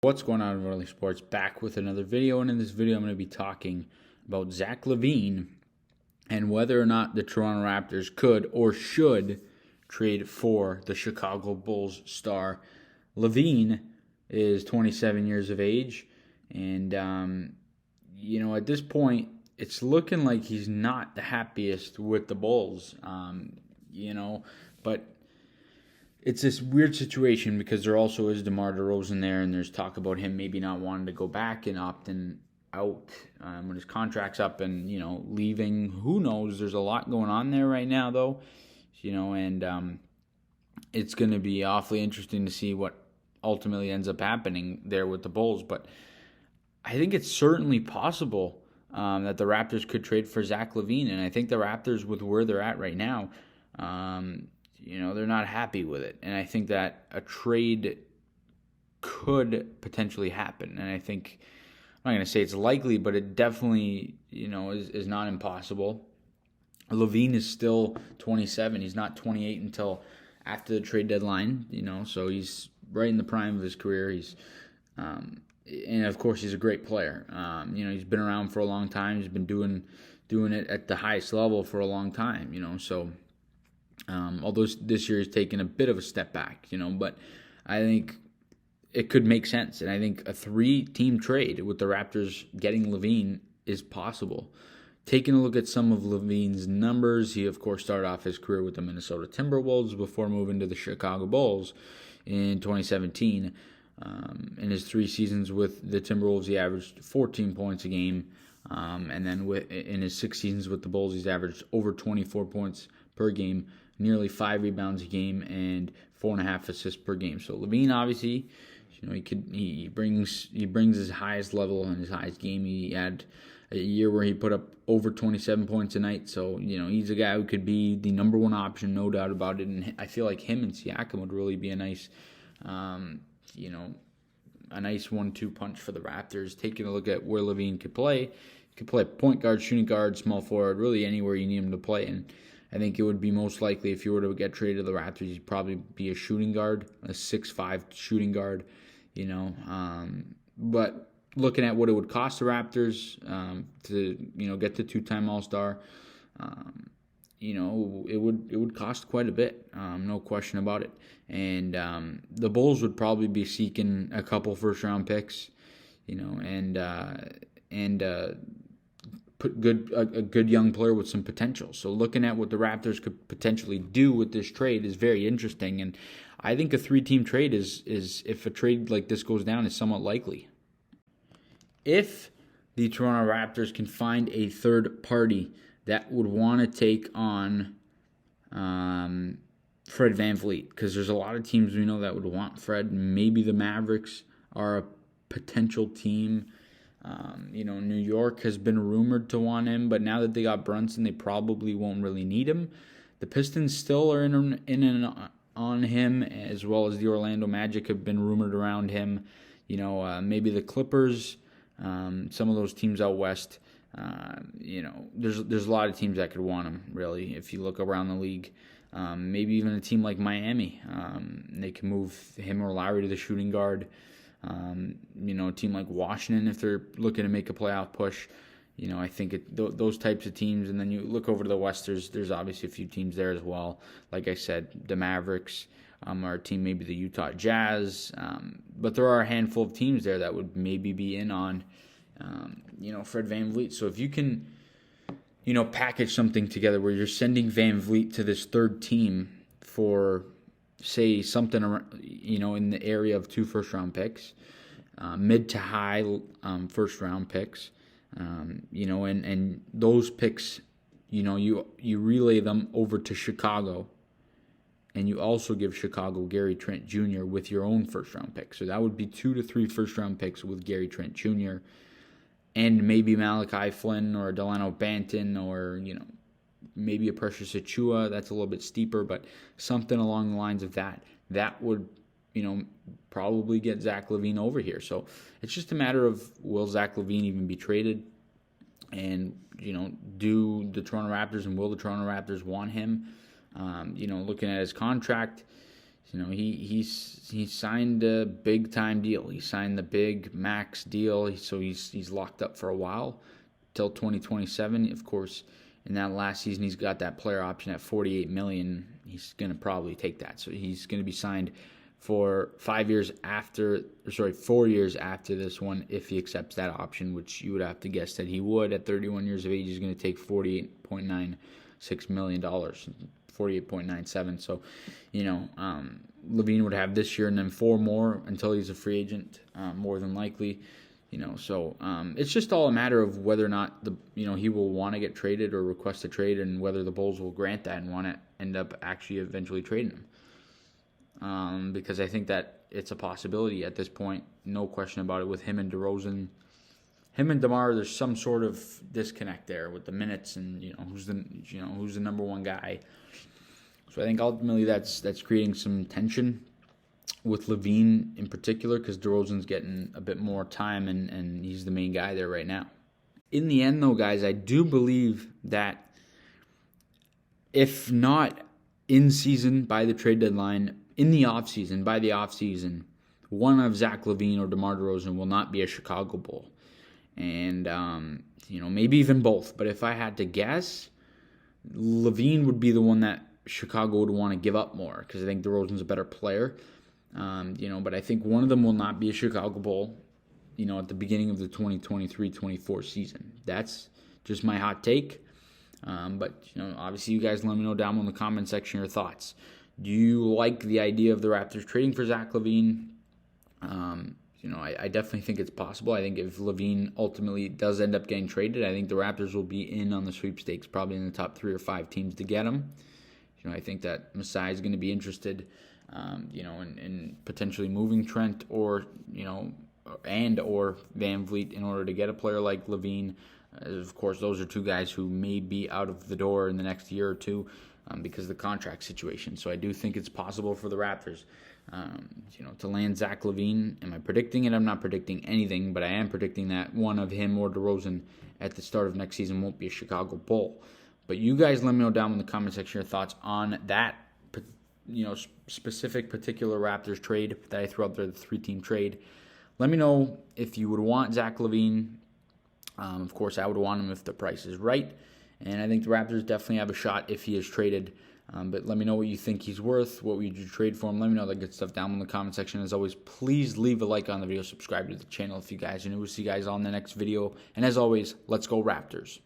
What's going on in Early Sports? Back with another video, and in this video I'm going to be talking about Zach Lavine and whether or not the Toronto Raptors could or should trade for the Chicago Bulls star. Lavine is 27 years of age, and at this point it's looking like he's not the happiest with the Bulls. But it's this weird situation because there also is DeMar DeRozan there, and there's talk about him maybe not wanting to go back and opting out when his contract's up and, leaving. Who knows? There's a lot going on there right now, though, and it's going to be awfully interesting to see what ultimately ends up happening there with the Bulls. But I think it's certainly possible that the Raptors could trade for Zach Lavine, and I think the Raptors, with where they're at right now, they're not happy with it. And I think that a trade could potentially happen. And I think, I'm not going to say it's likely, but it definitely, is not impossible. Lavine is still 27. He's not 28 until after the trade deadline, so he's right in the prime of his career. He's, and of course, he's a great player. He's been around for a long time. He's been doing it at the highest level for a long time, so... although this year he's taken a bit of a step back, but I think it could make sense. And I think a 3-team trade with the Raptors getting Lavine is possible. Taking a look at some of Lavine's numbers, he, of course, started off his career with the Minnesota Timberwolves before moving to the Chicago Bulls in 2017. In his 3 seasons with the Timberwolves, he averaged 14 points a game. And then in his 6 seasons with the Bulls, he's averaged over 24 points per game, nearly 5 rebounds a game, and 4.5 assists per game. So Lavine, obviously, he brings his highest level and his highest game. He had a year where he put up over 27 points a night. So he's a guy who could be the number 1 option, no doubt about it. And I feel like him and Siakam would really be a nice, a nice 1-2 punch for the Raptors. Taking a look at where Lavine could play, he could play point guard, shooting guard, small forward, really anywhere you need him to play. And I think it would be most likely, if you were to get traded to the Raptors, he'd probably be a shooting guard, a 6'5" shooting guard, But looking at what it would cost the Raptors to get the 2-time All-Star, it would cost quite a bit, no question about it. And the Bulls would probably be seeking a couple first-round picks, put a good young player with some potential. So looking at what the Raptors could potentially do with this trade is very interesting, and I think a 3-team trade is if a trade like this goes down, is somewhat likely. If the Toronto Raptors can find a third party that would want to take on Fred VanVleet, because there's a lot of teams we know that would want Fred. Maybe the Mavericks are a potential team. New York has been rumored to want him, but now that they got Brunson, they probably won't really need him. The Pistons still are in and on him, as well as the Orlando Magic have been rumored around him. Maybe the Clippers, some of those teams out west. There's a lot of teams that could want him, really, if you look around the league. Maybe even a team like Miami. They can move him or Lowry to the shooting guard. A team like Washington, if they're looking to make a playoff push, I think those types of teams. And then you look over to the West, there's obviously a few teams there as well. Like I said, the Mavericks are a team, maybe the Utah Jazz. But there are a handful of teams there that would maybe be in on, Fred VanVleet. So if you can, package something together where you're sending VanVleet to this third team for, say, something in the area of 2 first-round picks, mid to high first-round picks, and those picks, you relay them over to Chicago, and you also give Chicago Gary Trent Jr. with your own first-round pick. So that would be 2 to 3 first-round picks with Gary Trent Jr. and maybe Malachi Flynn or Delano Banton or, maybe a Precious Achiuwa. That's a little bit steeper, but something along the lines of that. That would, probably get Zach Lavine over here. So it's just a matter of, will Zach Lavine even be traded? And, do the Toronto Raptors and will the Toronto Raptors want him? Looking at his contract, He signed a big time deal. He signed the big max deal, so he's locked up for a while till 2027. Of course, in that last season, he's got that player option at $48 million. He's going to probably take that, so he's going to be signed for 4 years after this one if he accepts that option, which you would have to guess that he would. At 31 years of age, he's going to take $48.96 million, $48.97. So, Lavine would have this year and then 4 more until he's a free agent, more than likely. So it's just all a matter of whether or not he will want to get traded or request a trade, and whether the Bulls will grant that and want to end up actually eventually trading him. Because I think that it's a possibility at this point, no question about it. With him and DeRozan, him and DeMar, there's some sort of disconnect there with the minutes and who's the number one guy. So I think ultimately that's creating some tension with Lavine in particular, because DeRozan's getting a bit more time and he's the main guy there right now. In the end, though, guys, I do believe that if not in season by the trade deadline, in the offseason, by the offseason, one of Zach Lavine or DeMar DeRozan will not be a Chicago Bull. And, maybe even both. But if I had to guess, Lavine would be the one that Chicago would want to give up more, because I think DeRozan's a better player. But I think one of them will not be a Chicago Bull, at the beginning of the 2023-24 season. That's just my hot take. But obviously you guys let me know down in the comment section your thoughts. Do you like the idea of the Raptors trading for Zach Lavine? I definitely think it's possible. I think if Lavine ultimately does end up getting traded, I think the Raptors will be in on the sweepstakes, probably in the top 3 or 5 teams to get him. I think that Masai is going to be interested, in potentially moving Trent or Van Vliet in order to get a player like Lavine. Of course, those are 2 guys who may be out of the door in the next year or 2 because of the contract situation. So I do think it's possible for the Raptors, to land Zach Lavine. Am I predicting it? I'm not predicting anything, but I am predicting that one of him or DeRozan at the start of next season won't be a Chicago Bull. But you guys let me know down in the comment section your thoughts on that, specific particular Raptors trade that I threw out there, the 3-team trade. Let me know if you would want Zach Lavine. Of course, I would want him if the price is right. And I think the Raptors definitely have a shot if he is traded. But let me know what you think he's worth. What would you trade for him? Let me know that good stuff down in the comment section. As always, please leave a like on the video. Subscribe to the channel if you guys are new. We'll see you guys on the next video. And as always, let's go Raptors.